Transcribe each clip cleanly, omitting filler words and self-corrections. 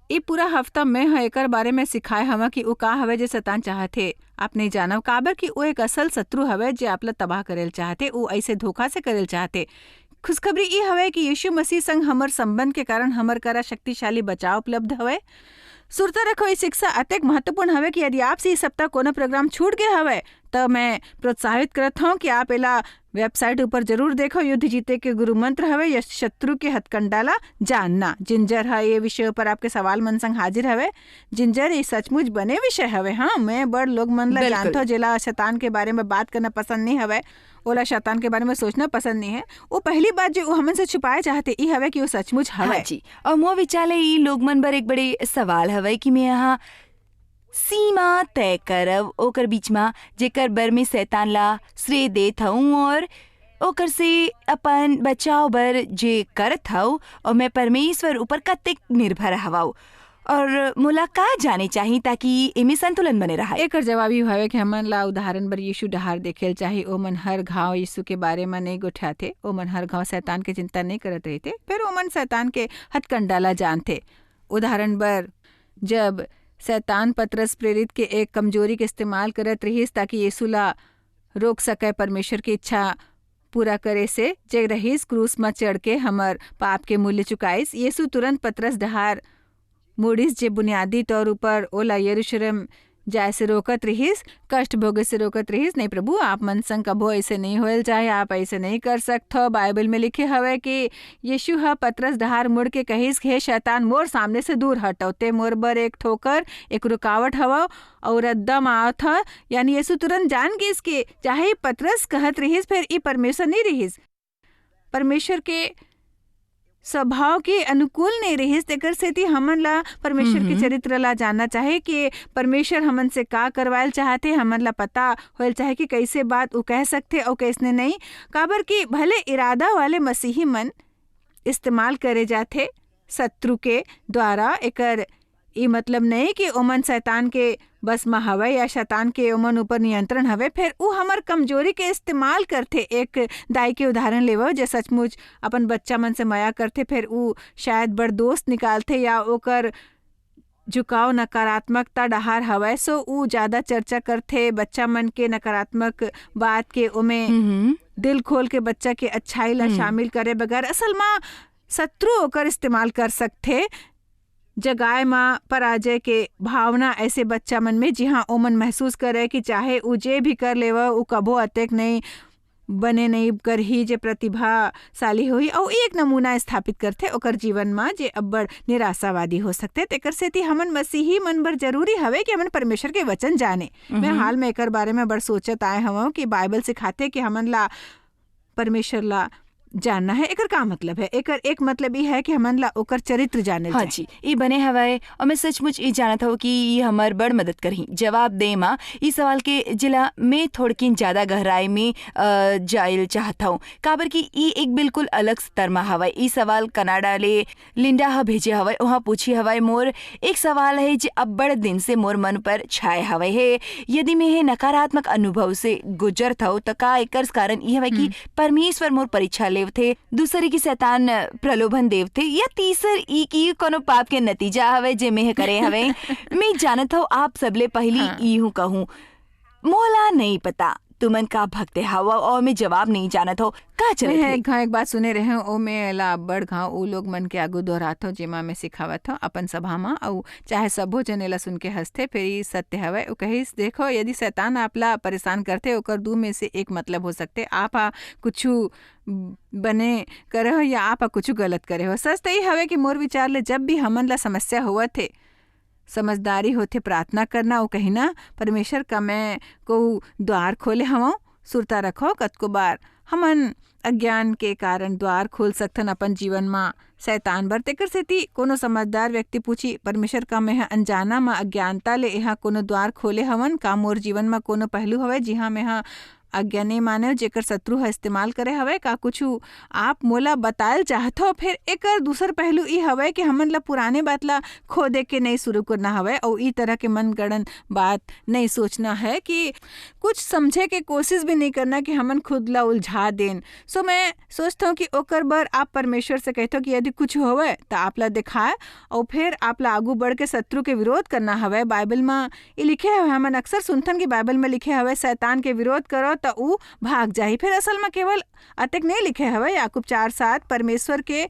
ये पूरा हफ्ता मैं एकर बारे में सिखाए हवा कि वो का हवे जे शैतान चाहते आप नहीं जानव काबर कि वो एक असल शत्रु हवे जे आपला तबाह करेल चाहते, वो ऐसे धोखा से करेल चाहते। खुशखबरी ये हवे कि यीशु मसीह संग हमर संबंध के कारण हमर करा शक्तिशाली बचाव उपलब्ध हवे। सुरता रखो ये शिक्षा अत्यंत महत्वपूर्ण हवे कि यदि आपसे इस सप्ताह कोनो प्रोग्राम छूट गया हवे तो मैं प्रोत्साहित करत हूँ कि आप एला वेबसाइट ऊपर जरूर देखो। युद्ध जीते के गुरु मंत्र हवे या शत्रु के हथकंडाला जानना। जिंजर है ये विषय पर आपके सवाल मन संग हाजिर हवे। जिंजर ये सचमुच बने विषय हवे। हाँ, मैं बड़ लोग मन ला जानता हूँ जेला शैतान के बारे में बात करना पसंद नहीं हवे, ओला शैतान के बारे में सोचना पसंद नहीं है। वो पहली बात जो हमन से छुपाए चाहते ई हवे कि वो सचमुच हवे। हाँ जी, और मोह विचाले ई लोग मन बर एक बड़े सवाल हवे कि मैं यहाँ सीमा तय करब ओकर बीच में जेकर बर में शैतान ला श्रेय देत हूँ और ओकर से अपन बचाव बर जे करत हूँ और मैं परमेश्वर ऊपर कतेक निर्भर हवाऊ और मोला का जाने चाहिए ताकि एमे संतुलन बने रहा। एकर जवाब ये हवे कि हमन ला उदाहरण बर यीशु डहार देखेल चाहे। ओमन हर घाव यीशु के बारे में नहीं गोठाते, ओमन हर घाव शैतान के चिंता नहीं करत रहते, फिर ओमन शैतान के हथकंडाला जानते। उदाहरण बर जब शैतान पतरस प्रेरित के एक कमजोरी के इस्तेमाल करत रहीस ताकि यीशु ला रोक सके परमेश्वर की इच्छा पूरा करे से, जे रहीस क्रूस में चढ़ के हमर पाप के मूल्य चुकाईस। यीशु तुरंत पतरस डहार मुड़ीस जे बुनियादी तौर ऊपर ओला यरूशलेम जाए से रोकत रहीस, कष्ट भोगे से रोकत रहीस। नहीं प्रभु, आप मन संग कबो ऐसे नहीं होल चाहे, आप ऐसे नहीं कर सकते। बाइबल में लिखे हवे कि यीशु हा पतरस डहार मुड़ के कहिस हे शैतान मोर सामने से दूर हटो, ते मोर बर एक ठोकर एक रुकावट हवा और एकदम आवत ह। यानी यीशु तुरंत जान गिस के चाहे पतरस कहत रहीस फिर ई परमेश्वर नहीं रहीस, परमेश्वर के स्वभाव के अनुकूल नहीं रहीस। तेकर सेती हमन ला परमेश्वर के चरित्र ला जानना चाहे कि परमेश्वर हमन से का करवायल चाहते। हमन ला पता होल चाहे कि कैसे बात वो कह सकते और कैसने नहीं। काबर कि भले इरादा वाले मसीही मन इस्तेमाल करे जाते शत्रु के द्वारा, एकर ये मतलब नहीं कि ओमन शैतान के बस में हवे या शैतान के ओमन ऊपर नियंत्रण हवे। फिर वो हमार कमजोरी के इस्तेमाल करते। एक दाई के उदाहरण लेवो जे सचमुच अपन बच्चा मन से माया करते, फिर वो शायद बड़ दोस्त निकालते या ओकर झुकाव नकारात्मकता डहार हवे सो वो ज्यादा चर्चा करते बच्चा मन के नकारात्मक बात के ओमे दिल खोल के बच्चा के अच्छाई ला शामिल करे बगैर असल में शत्रु ओकर इस्तेमाल कर सकते जगाए माँ पराजय के भावना ऐसे बच्चा मन में, जी हाँ ओमन महसूस करे कि चाहे उ जे भी कर लेवा उ कबो अतेक नहीं बने नहीं कर ही जे प्रतिभाशाली हुई और एक नमूना स्थापित करते ओकर जीवन में जे अब्बड़ निराशावादी हो सकते। तेकर सेती हमन मसीही मन बर जरूरी हवे कि हमन परमेश्वर के वचन जाने। मैं हाल में एकर बारे में बड़ सोचत आए हूँ कि बाइबल सिखाते कि हमन ला परमेश्वर ला जानना है। एकर का मतलब है? एकर एक मतलब ये है कि हमन ला ओकर चरित्र जाने। हाँ जी, ये बने हवाए और मैं सचमुच ये जानत हूँ कि ये हमार बड़ मदद करही जवाब दे माँ इस सवाल के जिला में थोड़किन ज्यादा गहराई में जाइल चाहता हूँ। काबर की ये एक बिल्कुल अलग स्तर में हवाए। ये सवाल कनाडा ले लिंडा हा भेजे हवाए, वहाँ पूछी हवाए मोर एक सवाल है जो अब बड़ दिन से मोर मन पर छाए हवाए है। यदि मैं हे नकारात्मक अनुभव से गुजरत हूँ तो का एकर कारण ये हवाए कि परमेश्वर मोर परीक्षा लेव थे, दूसरे की शैतान प्रलोभन देव थे, या तीसर ई की कोनो पाप के नतीजा हवे जे में करे हवे। मैं जानत हूँ आप सबले पहली ई हूँ कहूँ मोला नहीं पता तुमन का भक्ते हवा और मैं जवाब नहीं जानत हो का चले एक बात सुने रहे ओ में ला बड़ घाव उ लोग मन के आगू दोहरात हो जेमा में सिखावत हो अपन सभा में और चाहे सबो जने ला सुन के हंसते। फिर ई सत्य हवे ओ कहिस देखो यदि शैतान आपला परेशान करते ओकर दू में से एक मतलब हो सकते आप कुछ बने करे हो या आप कुछ गलत करे हो। सच तो ये हवे कि मोर विचार ले जब भी हमन ला समस्या हुआ थे समझदारी होते प्रार्थना करना वो कही ना परमेश्वर का मैं को द्वार खोले हवा सुरता रखो। कतको बार हमन अज्ञान के कारण द्वार खोल सकथन अपन जीवन में शैतान बर। तेकर सेती कोनो समझदार व्यक्ति पूछी परमेश्वर का मैं अनजाना में अज्ञानता ले यहाँ कोनो द्वार खोले हवन का मोर जीवन में कोनो पहलू हवे जी हाँ मैं आज्ञा नहीं माने जेकर शत्रु है इस्तेमाल करे हवे। का कुछ आप मोला बतायल चाहत हो? फिर एक दूसर पहलू ई हवे कि हमन ला पुराने बात ला खो दे के नहीं शुरू करना हवे और ई तरह के मनगढ़ंत बात नहीं सोचना है कि कुछ समझे के कोशिश भी नहीं करना कि हमन खुद ला उलझा देन। सो मैं सोचता हूँ कि ओकर बर आप परमेश्वर से कहते हो कि यदि कुछ होवे तो आप ला दिखाए और फिर आप ला आगू बढ़ के शत्रु के विरोध करना हवे। बाइबल में ये लिखे हवे, हमन अक्सर सुनथन कि बाइबल में लिखे हवे शैतान के विरोध करो तो ऊ भाग जाही। फिर असल में केवल अतक नहीं लिखे हवे, याकूब 4:7 परमेश्वर के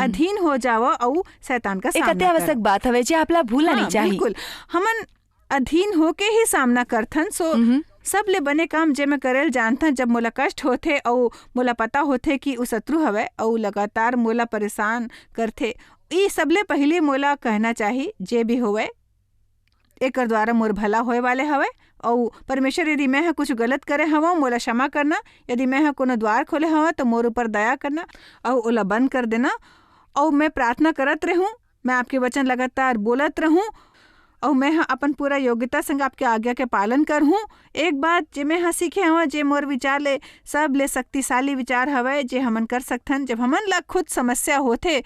अधीन हो जाओ और शैतान का सामना एक आवश्यक बात हवे जे आपला भूलना नहीं चाहिए। बिल्कुल, हमन अधीन होके ही सामना करथन। सो सब ले बने काम जे मैं करेल जानथन जब मोला कष्ट होथे और मोला पता होथे कि उ शत्रु हवे और लगातार मोला परेशान करथे। ई सबले पहले मोला कहना चाहिए जे भी होवे एकर द्वारा मोर भला होए वाले हवे और परमेश्वर यदि मैं है कुछ गलत करे हवा मोला क्षमा करना, यदि मैं है कोनो द्वार खोले हवा तो मोर ऊपर दया करना और ओला बंद कर देना। और मैं प्रार्थना करत रहूं, मैं आपके वचन लगातार बोलत रहूं और मैं अपन पूरा योग्यता संग आपके आज्ञा के पालन करहूं। एक बात जे मैं हाँ सीखे हवा जे मोर विचार ले सब ले शक्तिशाली विचार हवे जे हमन कर सकथन जब हमन ला खुद समस्या होथे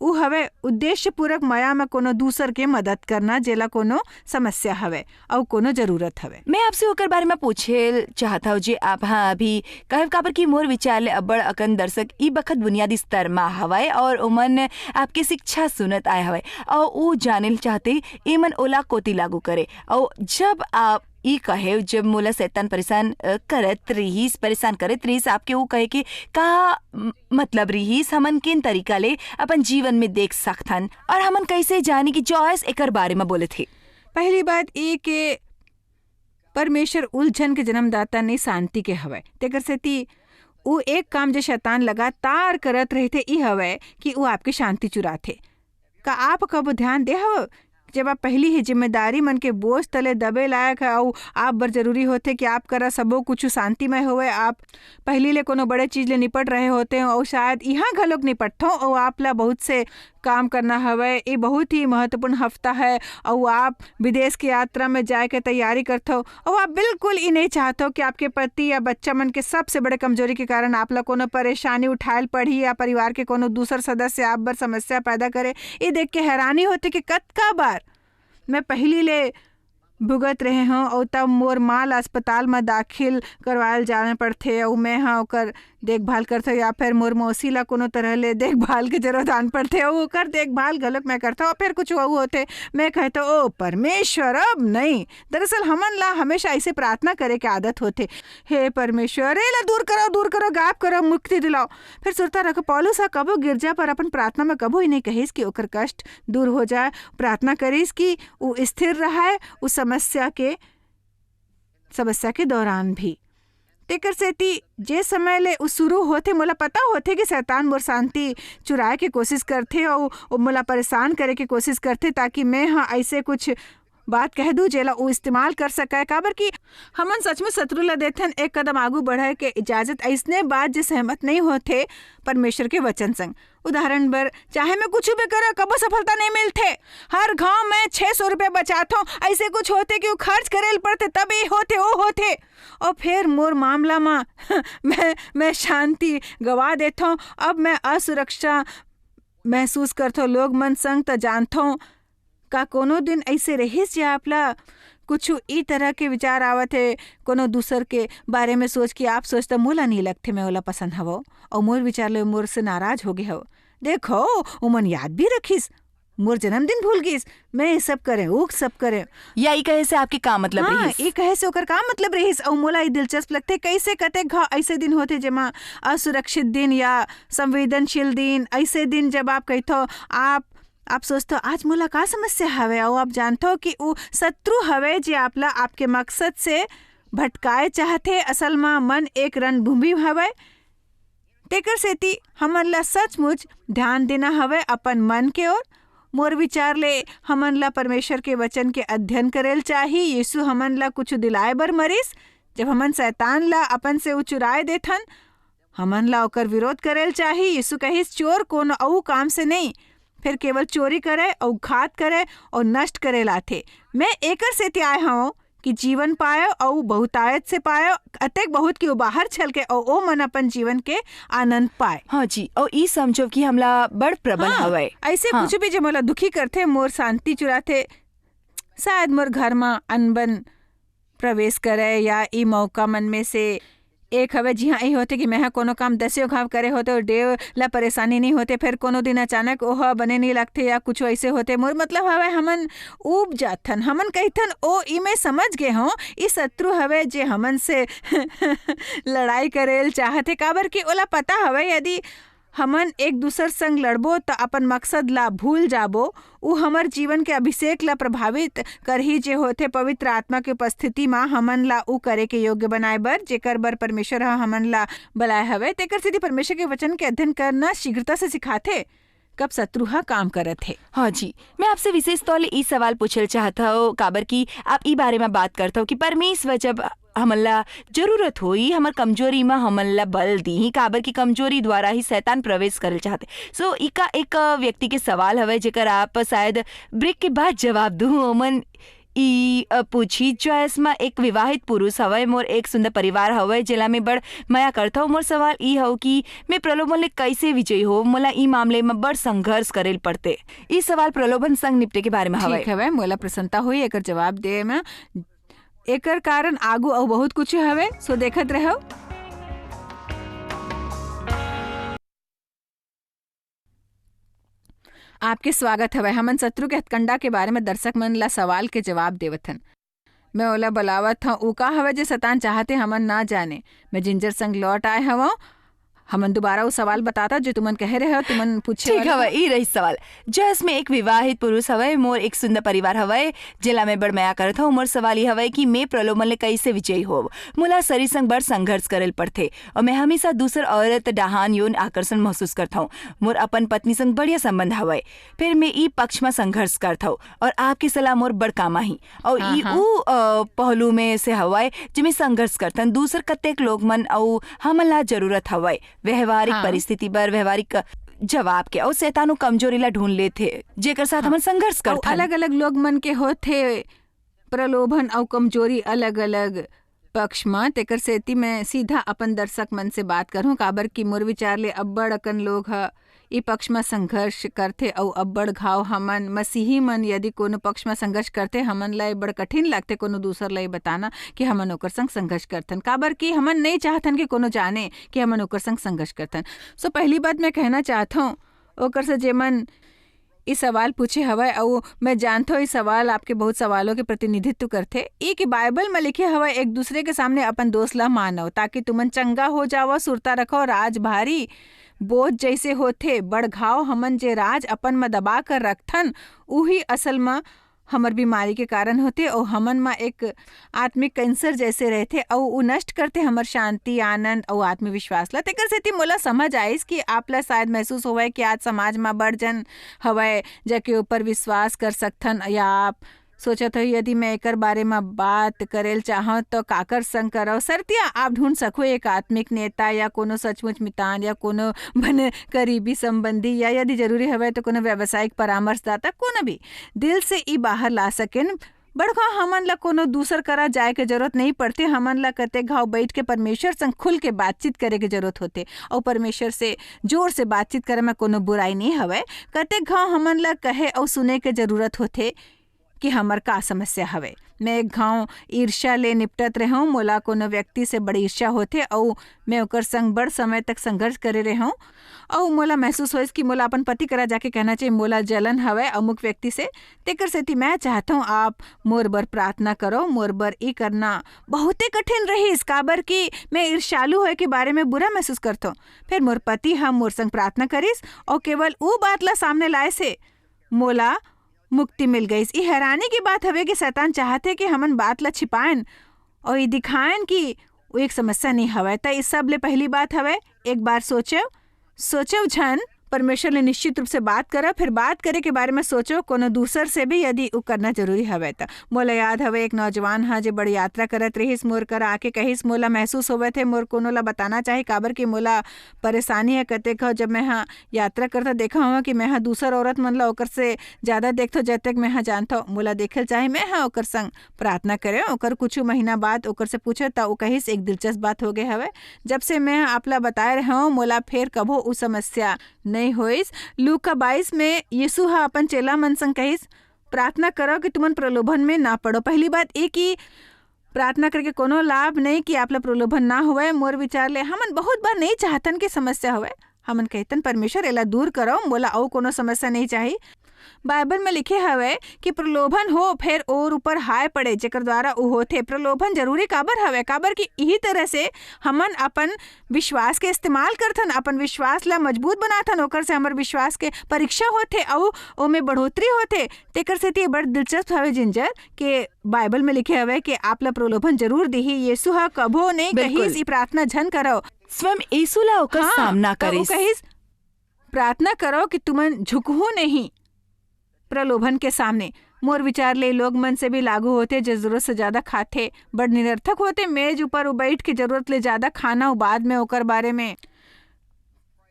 उ हवे उद्देश्य पूर्वक माया में कोनो दूसर के मदद करना जेला कोनो समस्या हवे और कोनो जरूरत हवे। मैं आपसे ओकर बारे में पूछे चाहता हूँ जे आप हाँ अभी कहब काबर की मोर विचार ले अब्बड़ अकन दर्शक ई बखत बुनियादी स्तर में हवाए और ओमन आपके शिक्षा सुनत आए हवाए और वो जाने चाहते एमन ओला कोती लागू करे। और जब आप ई कहे जब मोला शैतान परेशान करत रहीस आपके वो कहे कि का मतलब रहीस हमन किन तरीका ले अपन जीवन में देख सकथन और हमन कैसे जानी कि जॉयस एकर बारे में बोले थे। पहली बात ये के परमेश्वर उलझन के जन्मदाता नहीं शांति के हवे। तेकर सेती वो एक काम जो शैतान लगातार करत रहे थे ई हवे कि वो आपकी शांति चुराथे। का आप कब ध्यान दे हो जब आप पहली ही जिम्मेदारी मन के बोझ तले दबे लायक है और आप बर जरूरी होते कि आप करा सबो कुछ शांतिमय होवे। आप पहली ले कोनो बड़े चीज ले निपट रहे होते हैं और शायद यहाँ घलोक निपटथो और आप ला बहुत से काम करना हवे। ये बहुत ही महत्वपूर्ण हफ्ता है और आप विदेश की यात्रा में जाए के तैयारी करथो और आप बिल्कुल ये नहीं चाहते कि आपके पति या बच्चा मन के सबसे बड़े कमजोरी के कारण आप ला कोनो परेशानी उठायल पड़ी या परिवार के कोनो दूसर सदस्य आप बर समस्या पैदा करे। ये देख के हैरानी होती कि कतका बार मैं पहली ले भुगत रहे हूँ और तब मोर माल अस्पताल में दाखिल करवायल जाने पड़थे और मैं हाँ ओकर देखभाल करथे या फिर मोर मौसी ला कोनो तरह ले देखभाल के जरूरत आन पड़थे और ओकर देखभाल गलत मैं करता और फिर कुछ वो होते मैं कहता ओ परमेश्वर अब नहीं। दरअसल हमन ला हमेशा ऐसे प्रार्थना करे के आदत होते, हे परमेश्वर ए ला दूर करो गायब करो मुक्ति दिलाओ। फिर सुरता रखो पौलुस कबो गिरजा पर अपन प्रार्थना में कबो ही नहीं कहिस कि ओकर कष्ट दूर हो जाए, प्रार्थना करिस कि वो स्थिर रहे उस समस्या के दौरान भी। तेकर सेती जे समय ले उ शुरू होते मोला पता होते कि शैतान मोर शांति चुराए के कोशिश करथे और मोला परेशान करे के कोशिश करथे ताकि मैं हाँ ऐसे कुछ बात कह दूं जेला वो इस्तेमाल कर सके। काबर कि हमन सच में शत्रु ला देथन एक कदम आगू बढ़े के इजाजत ऐसने बात जे सहमत नहीं होते परमेश्वर के वचन संग। उदाहरण बर चाहे मैं कुछ भी करे कबो सफलता नहीं मिलते। हर गांव में 600 रुपये बचाता हूँ ऐसे कुछ होते कि वो खर्च करेल पड़ते तब ये होते वो होते और फिर मोर मामला में मैं शांति गवा देता हूँ। अब मैं असुरक्षा महसूस करता हूँ। लोग मन संग तो जानता हूँ का कोनो दिन ऐसे रहिस जे आपला कुछ ई तरह के विचार आवत है कोनो दूसर के बारे में सोच के आप सोचता मोला नहीं लगते मैं ओला पसंद हवो और मोर विचार ले मोर से नाराज हो गए हो। देखो उमन याद भी रखिस मोर जन्मदिन भूल गईस मैं ये सब करे वो सब करे या ई कहे से आपके का मतलब रहिस। ये कहे से ओकर का मतलब रहिस और मोला दिलचस्प लगते कैसे कते ऐसे दिन होते जेमा असुरक्षित दिन या संवेदनशील दिन, ऐसे दिन जब आप कहते आप सोचते हो आज मोला का समस्या हवे और आप जानते हो कि वो शत्रु हवे जे आपला आपके मकसद से भटकाए चाहते। असल में मन एक रणभूमि हवे। तेकर सेती हमन ला सचमुच ध्यान देना हवे अपन मन के ओर। मोर विचार ले हमन ला परमेश्वर के वचन के अध्ययन करेल चाहिए। यीशु हमन ला कुछ दिलाए बर मरिस। जब हमन शैतान ला अपन से वो चुराए देथन हमन ला ओकर विरोध करेल चाहिए। यीशु कहिस चोर कोनो औ काम से नहीं फिर केवल चोरी करे और घात करे और नष्ट करे लाथे। मैं एकर सेती आए हूँ कि जीवन पायो और बहुतायत से पायो, अतेक बहुत कि बाहर छल के और ओ मन अपन जीवन के आनंद पाए। हाँ जी, और ई समझो कि हमला बड़ प्रबल हवे। ऐसे कुछ भी जो मोला दुखी करथे, मोर शांति चुराथे, शायद मोर घर में अनबन प्रवेश करे या ई मौका मन में से एक हवे जी हाँ यही होते कि मैं कोनो काम दसियों घाव करे होते और डेव ला परेशानी नहीं होते, फिर कोनो दिन अचानक ओह बने नहीं लगते या कुछ ऐसे होते। मोर मतलब हवे हमन ऊब जाथन, हमन कहथन ओ ई में समझ गए हो ई शत्रु हवे जे हमन से लड़ाई करेल चाहते, काबर कि ओला पता हवे यदि हमन एक दूसर संग लड़बो तो अपन मकसद ला भूल जाबो, उ हमर जीवन के अभिषेक ला प्रभावित करही जे होते। पवित्र आत्मा के उपस्थिति में हमन ला उ करे के योग्य बनाए बर जेकर बर परमेश्वर हमन ला बुलाए हवे। तेकर सीधी परमेश्वर के वचन के अध्ययन करना शीघ्रता से सिखाथे कब शत्रु काम करत है। हाँ जी, मैं आपसे विशेष तौर ई सवाल पूछल चाहता हूँ, काबर की आप ई बारे में बात करता हो कि परमेश्वर जब हमला जरूरत होई हमर कमजोरी में हमला बल दी, काबर की कमजोरी द्वारा ही शैतान प्रवेश करल चाहते। सो इका एक व्यक्ति के सवाल हवे जेकर आप शायद ब्रेक के बाद जवाब दूँ। ओमन ई पूछी चॉइस में एक विवाहित पुरुष हवे, मोर एक सुंदर परिवार हवे जेला में बड़ माया करता हूँ। मोर सवाल ई हो कि मैं प्रलोभन ले कैसे विजयी हो, मोला ई मामले में बड़ संघर्ष करेल पड़ते। ई सवाल प्रलोभन संग निपटे के बारे में हवे। ठीक हवे, मोला प्रसन्नता हुई एकर जवाब दे में। एकर कारण आगू और बहुत कुछ हवे, सो देखत रहो। आपके स्वागत हवे। हमन शत्रु के हथकंडा के बारे में दर्शक मन ला सवाल के जवाब देवथन। मैं ओला बुलावत हूँ, उ का हवे जे शैतान चाहते हमन ना जाने। मैं जिंजर संग लौट आए हवा। हमन दोबारा वो सवाल बताता जो तुमन कह रहे हो, तुमन पूछे। ठीक हवे, ई रही सवाल। जस में एक विवाहित पुरुष हवे, मोर एक सुंदर परिवार हवे जेला में बड़ माया करत हूँ। मोर सवाल ई हवे कि मैं प्रलोभन ले कैसे विजयी हो। मोला शरीर संग बड़ संघर्ष करल पड़थे और मैं हमेशा दूसर औरत डाहान यौन आकर्षण महसूस करता हूँ। मोर अपन पत्नी संग बढ़िया संबंध हवे, फिर मैं ई पक्ष में संघर्ष करता हूँ और आपकी सलाह मोर बड़ काम आही। और ई उ पहलू में से हवे जिमे संघर्ष करथन दूसर कतेक लोग मन और हमला जरूरत हवे व्यवहारिक परिस्थिति बर व्यवहारिक जवाब के और शैतानु कमजोरी ला ढूंढ लेथे जेकर साथ हमन संघर्ष करथन। अलग अलग लोग मन के होथे प्रलोभन और कमजोरी अलग अलग पक्ष में। तेकर सेती मैं सीधा अपन दर्शक मन से बात करूं, काबर की मोर विचार ले अब्बड़ अकन लोग ई पक्ष में संघर्ष करते और अब्बड़ घाव हमन मसीही मन यदि कोनो पक्ष में संघर्ष करते हमन ला बड़ कठिन लगते कोनो दूसर ला बताना कि हमन ओकर संग संघर्ष करथन, काबर की हमन नहीं चाहतन कि कोनो जाने कि हमन ओकर संग संघर्ष करथन। सो पहली बात मैं कहना चाहता हूँ ओकर से जेमन ई सवाल पूछे हवा और मैं जानता हूँ इस सवाल आपके बहुत सवालों के प्रतिनिधित्व करते। ई कि बाइबल में लिखे हवा एक दूसरे के सामने अपन दोस्त ला मानो ताकि तुमन चंगा हो जाओ, सुरता रखो। राज भारी बोझ जैसे होथे, बड़ घाव हमन जे राज अपन में दबा कर रखथन उही असल में हमर बीमारी के कारण होते और हमन में एक आत्मिक कैंसर जैसे रहते और उ नष्ट करते हमर शांति, आनंद और आत्मविश्वास ला। तेकर सेती मोला समझ आइस कि आप ला शायद महसूस होवे कि आज समाज में बड़ जन हवे जेके ऊपर विश्वास कर सकथन, या आप सोचत हो यदि मैं एकर बारे में बात करेल चाहूँ तो काकर संग करो। सरतिया आप ढूंढ सको एक आत्मिक नेता या कोनो सचमुच मितान या कोनो बन करीबी संबंधी या यदि जरूरी हवे तो कोनो व्यावसायिक परामर्शदाता, कोनो भी दिल से ई बाहर ला सकेन। बड़का हमन ला कोनो दूसर करा जाए के जरूरत नहीं पड़ती। हमन ला कते घाव बैठ के परमेश्वर संग खुल के बातचीत करे के जरूरत होते और परमेश्वर से जोर से बातचीत करे में कोनो बुराई नहीं हवे। कते घाव हमन ला कहे और सुने के जरूरत होते कि हमर का समस्या हवे। मैं एक घाव ईर्ष्या ले निपटत रहूं, मोला कोनो व्यक्ति से बड़ी ईर्ष्या होते और मैं ओकर संग बड़ समय तक संघर्ष करे रहूं और मोला महसूस होइस कि मोला अपन पति करा जाके कहना चाहिए मोला जलन हवे अमुक व्यक्ति से। तेकर सेती मैं चाहता हूँ आप मोर बर प्रार्थना करो। मोर बर ई करना बहुते कठिन रहीस, काबर कि मैं ईर्ष्यालु होए के बारे में बुरा महसूस करता हूँ। फिर मोर पति हम मोर संग प्रार्थना करिस और केवल वो बात ला सामने लाए से मोला मुक्ति मिल गई। ई हैरानी की बात हवे कि शैतान चाहते कि हमन बात ला छिपाएं और ये दिखाएं कि वो एक समस्या नहीं हवे। तो इस सब ले पहली बात हवे एक बार सोचो झन परमेश्वर ले निश्चित रूप से बात करा, फिर बात करे के बारे में सोचो कोनो दूसर से भी यदि वो करना जरूरी हवे त। मोला याद हवे एक नौजवान हा जे बड़ी यात्रा करत रहिस, मोर करा आके कहिस मोला महसूस होवे थे मोर कोनो ला बताना चाहे काबर कि मोला परेशानी है कते का जब मैं हाँ यात्रा करता देखा हूँ कि मैं हाँ दूसर औरत मन ला ओकर से ज़्यादा देखता जब तक मैं हाँ जानता हूँ मोला देखल चाहे मैं हाँ ओकर संग प्रार्थना करे। ओकर कुछ महीना बाद ओकर से पूछे त वो कहिस एक दिलचस्प बात हो गए हवे, जब से मैं आपला बताए रहा हूँ मोला फिर कभो उ समस्या नहीं होइस। लूका 22 में यीशु हा अपन चेला मन संग कहिस प्रार्थना करो कि तुमन प्रलोभन में ना पड़ो। पहली बात एक ही प्रार्थना करके कोनो लाभ नहीं कि आपला प्रलोभन ना हुए। मोर विचार ले हमन बहुत बार नहीं चाहतन कि समस्या हुए, हमन कहतन परमेश्वर एला दूर करो, मोला और कोनो समस्या नहीं चाहिए। बाइबल में लिखे हवे कि प्रलोभन हो फिर और ऊपर हाय पड़े जेकर द्वारा उ होथे। प्रलोभन जरूरी काबर हवे, काबर कि यही तरह से हमन अपन विश्वास के इस्तेमाल करथन, अपन विश्वास ला मजबूत बनाथन, ओकर से हमर विश्वास के परीक्षा होथे और ओमे बढ़ोतरी होथे। तेकर से ते बड़ दिलचस्प हवे जिंजर के बाइबल में लिखे हवे कि आपला प्रलोभन जरूर दिही। यीशु हा कभो नहीं कहिस ई प्रार्थना झन करो, स्वयं यीशु ला ओकर सामना करिस। कहिस प्रार्थना करो कि तुमन झुकहु नहीं प्रलोभन के सामने। मोर विचार ले लोग मन से भी लागू होते जो जरूरत से ज्यादा खाते, बड़ निरर्थक होते। मेज ऊपर बैठ के जरूरत ले ज्यादा खाना बाद में ओकर बारे में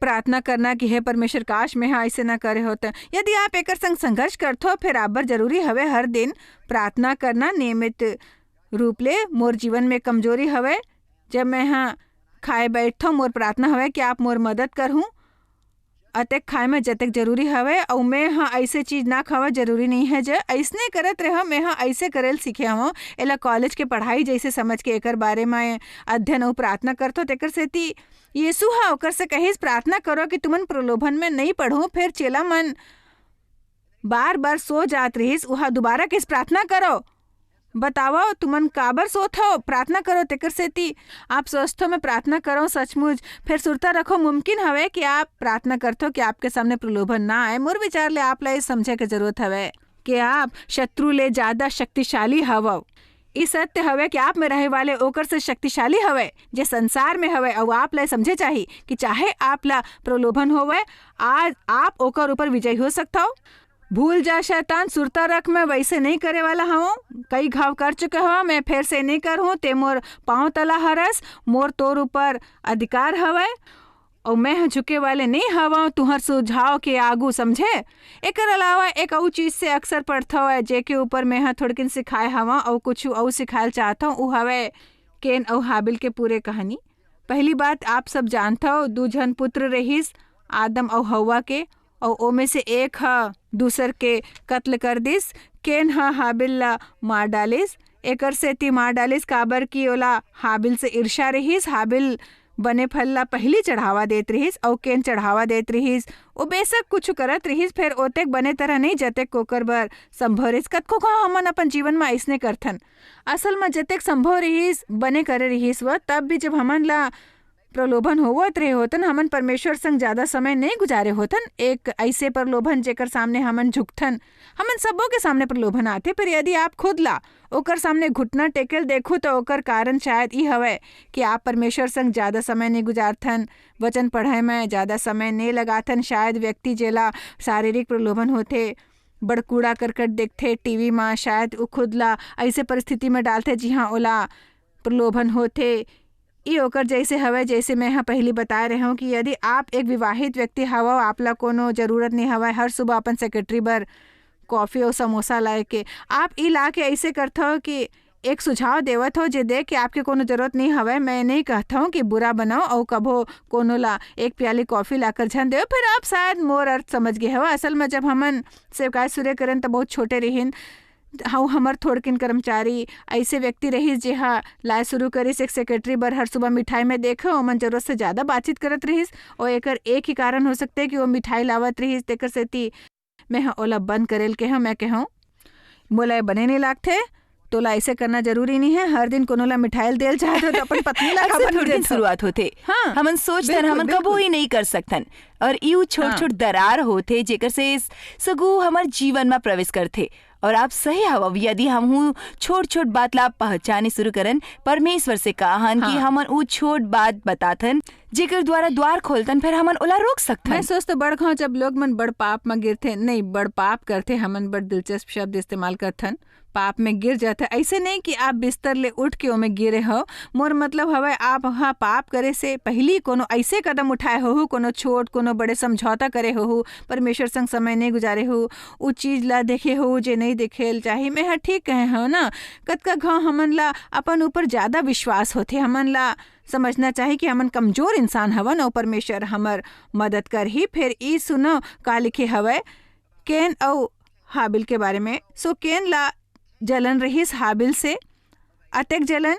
प्रार्थना करना कि हे परमेश्वर काश में हाँ ऐसे ना करे होते। यदि आप एकर संग संघर्ष करते हो फिर आबर जरूरी हवे हर दिन प्रार्थना करना नियमित रूप ले। मोर जीवन में कमजोरी हवे, जब मैं हाँ खाए बैठो मोर प्रार्थना हवे कि आप मोर मदद करहूँ। अतक खाए में जतक जरूरी हवे और मैं हाँ ऐसे चीज ना खावा जरूरी नहीं है। जो ऐसने करत रह मैं हाँ ऐसे करेल सीखे हूँ। एला कॉलेज के पढ़ाई जैसे समझ के एकर बारे में अध्ययन और प्रार्थना करतो। तेकर सेती यीशु हा ओकर से कहिस प्रार्थना करो कि तुमन प्रलोभन में नहीं पढ़ो। फिर चेला मन बार बार सो जात रहिस, उहा दोबारा किस प्रार्थना करो, बताओ तुमन काबर सोत हो, प्रार्थना करो। तेकर सेती आप सोचते हो मैं प्रार्थना करो सचमुच, फिर सुरता रखो मुमकिन हवे कि आप प्रार्थना करते कि आपके सामने प्रलोभन ना आए। मोर विचार ले आप ला समझे के जरूरत हवे कि आप शत्रु ले ज्यादा शक्तिशाली हवो। इस सत्य हवे कि आप में रहे वाले ओकर से शक्तिशाली हवे जे संसार में हवे। और आप ला समझे चाहिए कि चाहे आप ला प्रलोभन होवे आज आप ओकर ऊपर विजयी हो सकता हो। भूल जा शैतान, सुरता रख मैं वैसे नहीं करे वाला हूँ, कई घाव कर चुके हो, मैं फिर से नहीं कर हूँ। ते मोर पाँव तला हरस, मोर तोर ऊपर अधिकार हवे और मैं झुके वाले नहीं हवा तुहर सुझाव के आगू समझे। एकर अलावा एक और चीज से अक्सर पढ़ता हुआ जेके ऊपर मैं हाँ थोड़किन सिखाए हवा और कुछ और सिखायल चाहता हूँ। वो हवे केन और हाबिल के पूरे कहानी। पहली बात आप सब जानता हो, 2 जन पुत्र रहीस आदम और हवा के, और ओमे से एक हा दूसर के कत्ल कर दिस। केन हा हाबिल ला मार डालिस, एकर से ती मार डालिस काबर की ओला हाबिल से ईर्ष्या रहीस। हाबिल बने फल ला पहली चढ़ावा देत रहीस और केन चढ़ावा देत रहीस। वो बेशक कुछ करत रहीस फिर ओतेक बने तरह नहीं जतेक कोकर बर संभव रहीस। कतको का हमन अपन जीवन में ऐसने करथन, असल में जतेक संभव रहीस बने करे रहीस व तब भी जब हमन ला प्रलोभन होवत रहे होतन हमन परमेश्वर संग ज्यादा समय नहीं गुजारे होतन। एक ऐसे प्रलोभन जेकर सामने हमन झुकथन, हमन सबों के सामने प्रलोभन आते, पर यदि आप खुद ला ओकर सामने घुटना टेकल देखो तो ओकर कारण शायद ई हवे कि आप परमेश्वर संग ज्यादा समय नहीं गुजारथन, वचन पढ़ाई में ज्यादा समय नहीं लगाथन। शायद व्यक्ति जेला शारीरिक प्रलोभन होते बड़ कूड़ा करकट देखते टीवी में, शायद वो खुद ला ऐसे परिस्थिति में डालते जी हाँ ओला प्रलोभन होते। ये ओकर जैसे हवे जैसे मैं हाँ पहले बता रहे हूँ कि यदि आप एक विवाहित व्यक्ति हवा, आपला कोनो जरूरत नहीं हवा हर सुबह अपन सेक्रेटरी बर कॉफ़ी और समोसा लाए के, आप ई ला के ऐसे करते हो कि एक सुझाव देवत हो जे देख के आपके कोनो जरूरत नहीं हवे। मैं नहीं कहता हूँ कि बुरा बनाओ और कभो कोनो ला एक प्याली कॉफ़ी लाकर झन दे, फिर आप शायद मोर अर्थ समझ गए हो। असल में जब हमन सेवकाई सूर्य करन तो बहुत छोटे रहीन, हाँ हमर थोड़किन कर्मचारी ऐसे व्यक्ति रहीस जे हाँ लाए शुरू करिस एक सेक्रेटरी बर हर सुबह मिठाई में देखे ओमन जरूरत से ज़्यादा बातचीत करत रहीस और एकर एक ही कारण हो सकते कि वो मिठाई लावत रहीस। तेकर सेती मैं हाँ ओला बंद करेल के हाँ मैं कहूँ मोला बने नहीं लागते तोला ऐसे करना जरूरी नहीं है। हर दिन कोनो ला मिठाई देल चाहते हो तो अपन पत्नी ला थोड़ी शुरुआत होते हाँ हमन सोचतन हमन कबो ही नहीं कर सकतन और यू छोट छोट दरार होते जेकर से सगु हमार जीवन में प्रवेश करते। और आप सही हवा यदि हम छोट छोट बात ला पहचाने शुरू करन परमेश्वर से कहन कि हमन उ छोट बात बताथन जेकर द्वारा द्वार खोलतन फिर हमन ओला रोक सकथन। मैं सोचतो बड़ घाव जब लोग मन बड़ पाप में गिरथे, नहीं बड़ पाप करथे, हमन बड़ दिलचस्प शब्द इस्तेमाल करथन, पाप में गिर जाते। ऐसे नहीं कि आप बिस्तर ले उठ के ओमे गिरे हो, मोर मतलब हवे आप वहाँ पाप करे से पहली कोनो ऐसे कदम उठाए हो, कोनो छोट कोनो बड़े समझौता करे हो, परमेश्वर संग समय नहीं गुजारे हो, उ चीज ला देखे हो जे नहीं देखेल चाही। मैं ठीक कहे हो ना, कतका घाव हमन ला अपन ऊपर ज्यादा विश्वास होथे, हमन ला समझना चाहिए कि हमन कमजोर इंसान हवन और परमेश्वर हमर मदद कर ही। फिर ई सुनो का लिखे हवे केन और हाबिल के बारे में। सो केन ला जलन रहीस हाबिल से, अतक जलन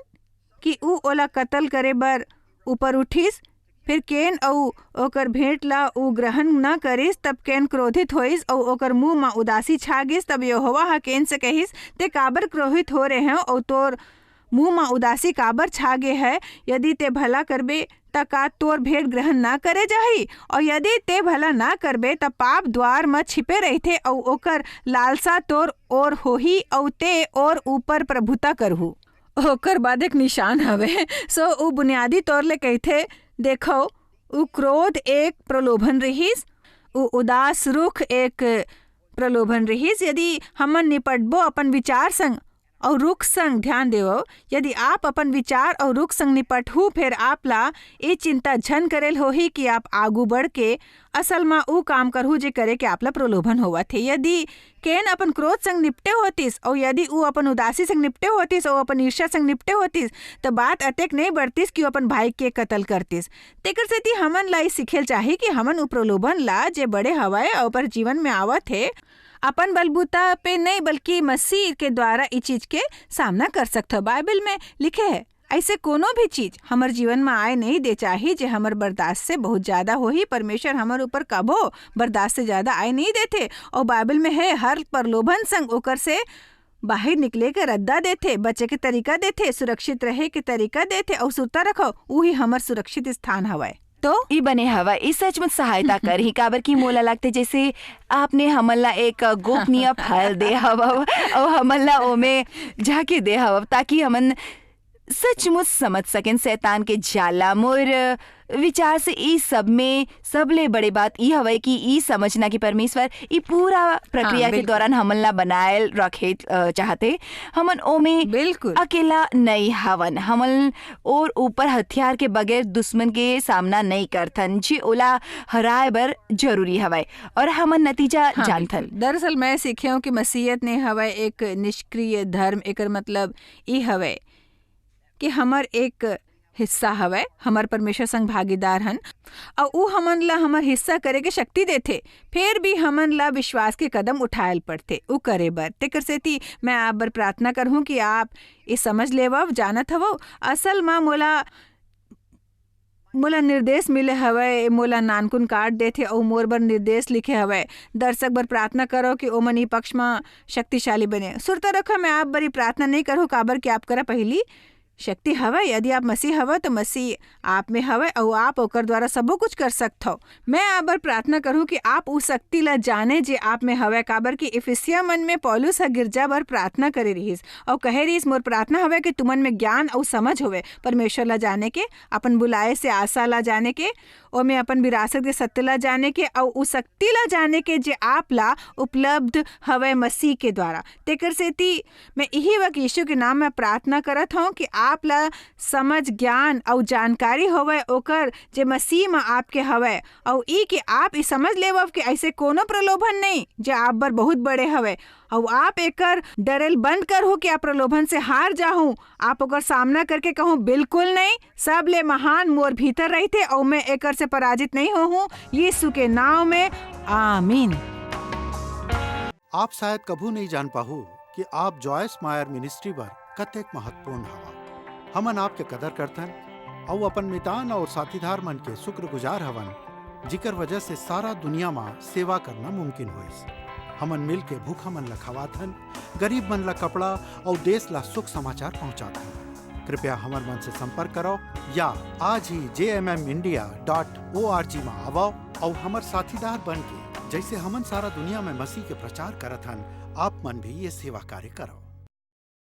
कि ऊ ओला कत्ल करे बर ऊपर उठिस। फिर केन और ओकर भेंट ला ऊ ग्रहण न करिस, तब केन क्रोधित होइस और ओकर मुंह में उदासी छा गिस। तब यहोवा हा केन से कहिस, ते काबर क्रोधित हो रहे हैं और तोर मुंह में उदासी काबर छा गे है? यदि ते भला करबे त का तोर भेंट ग्रहण ना करे जाही, और यदि ते भला ना करबे त पाप द्वार में छिपे रहते और ओकर लालसा तोर और होही और ते और ऊपर प्रभुता करहु। ओकर बाद एक निशान हवे। सो उ बुनियादी तौर ले कहथे, देखो उ क्रोध एक प्रलोभन रहीस, उ उदास रुख एक प्रलोभन रहीस। यदि हमन निपटबो अपन विचार संग और रुख संग, ध्यान देवो, यदि आप अपन विचार और रुख संग निपटहु, फिर आप ला ये चिंता झन करेल होही कि आप आगू बढ़ के असल में ऊ काम करहु जे करे के आपला प्रलोभन होवा थे। यदि केन अपन क्रोध संग निपटे होतिस और यदि ऊ अपन उदासी संग निपटे होतिस और अपन ईर्ष्या संग निपटे होतिस, तो बात अतेक नहीं बढ़तिस कि अपन भाई के कत्ल करतिस। तेकर सेती हमन ला सीखेल चाही कि हमन ऊ प्रलोभन ला जे बड़े हवाए और पर जीवन में आवत है, अपन बलबूता पे नहीं बल्कि मसीह के द्वारा इस चीज के सामना कर सकते। बाइबल में लिखे है ऐसे कोनो भी चीज हमारे जीवन में आए नहीं दे चाहिए जे हमारे बर्दाश्त से बहुत ज्यादा हो ही। परमेश्वर हमारे ऊपर कबो बर्दाश्त से ज्यादा आए नहीं देते, और बाइबल में है हर प्रलोभन संग ओकर से बाहर निकले के रद्दा देते, बचे के तरीका देते, सुरक्षित रहे के तरीका देते और सुरता रखो, वही हमार सुरक्षित स्थान हवाए। तो ई बने हवा ई सचमुच सहायता कर ही, काबर की मोला लगते जैसे आपने हमला एक गोपनीय फाइल दे हवा और हमला ओमे झाके दे हवा, ताकि हमन सचमुच समझ सकें शैतान के जाला। मोर विचार से ई सब में सबले बड़े बात ई हवे कि ई समझना कि परमेश्वर ई पूरा प्रक्रिया के दौरान हमला बनायल रखे चाहते। हमन ओमे बिल्कुल अकेला नहीं हवन, हमन और ऊपर हथियार के बगैर दुश्मन के सामना नहीं करथन जी ओला हराए बर जरूरी हवे और हमन नतीजा जानथन। दरअसल मैं सीखे हूँ कि मसीहत ने हवे एक निष्क्रिय धर्म, एकर मतलब ई हवे कि हमर एक हिस्सा हवे, हमर परमेश्वर संग भागीदार हन और ऊ हमन ला हमर हिस्सा करे के शक्ति देथे। फिर भी हमन ला विश्वास के कदम उठायल पड़ते ऊ करे बर। तेकर सेती मैं आप बर प्रार्थना करहूँ कि आप ये समझ लेवव, जानत हवो असल में मोला निर्देश मिले हवे, मोला नानकुन काट देथे और मोर बर निर्देश लिखे हवे। दर्शक बर प्रार्थना करो कि ओमन ई पक्ष में शक्तिशाली बने। सुरता रखो, मैं आप बरी प्रार्थना नहीं करूँ काबर कि आप करा पहली शक्ति हवे। यदि आप मसीह हवे तो मसीह आप में हवे और आप ओकर द्वारा सबो कुछ कर सकते हो। मैं आप बर प्रार्थना करूँ कि आप उस शक्ति ला जाने जे आप में हवे, काबर कि इफिसिया मन में पौलुस ह गिरजा बर प्रार्थना करे रहीस और कहे रहीस मोर प्रार्थना हवे कि तुमन में ज्ञान और समझ होवे, परमेश्वर ला जाने के, अपन बुलाए से आशा ला जाने के, और में अपन विरासत के सत्य ला जाने के और उस शक्ति ला जाने के जे आप ला उपलब्ध हवे मसीह के द्वारा। तेकर सेती मैं यही वक्त यीशु के नाम में प्रार्थना करत हूँ कि आप ला समझ, ज्ञान और जानकारी होवे ओकर जे मसीह में आपके हवे, और ई कि आप ई समझ लेवव कि ऐसे कोनो प्रलोभन नहीं जे आप बर बहुत बड़े हवे और आप एकर डरेल बंद कर हो कि आप प्रलोभन से हार जाहूं। आप ओकर सामना करके कहूँ बिल्कुल नहीं, सब ले महान मोर भीतर रहते और मैं एकर से पराजित नहीं हो। यीशु के नाम में आमीन। आप शायद कभू नहीं जान पाहू कि आप जॉयस मायर मिनिस्ट्री पर कतेक महत्वपूर्ण हवा। हमन आपके कदर करथन और अपन मितान और साथीदार मन के शुक्रगुजार हवन, जिकर वजह से सारा दुनिया में सेवा करना मुमकिन होइस। हमन मिल के भूखा मन ला खवाथन, गरीब मन ला कपड़ा और देश ला सुख समाचार पहुंचाथन। कृपया हमर मन से संपर्क करो या आज ही jmmindia.org में आवो और हमर साथीदार बन के जैसे हमन सारा दुनिया में मसीह के प्रचार करत हन, आप मन भी ये सेवा कार्य करो।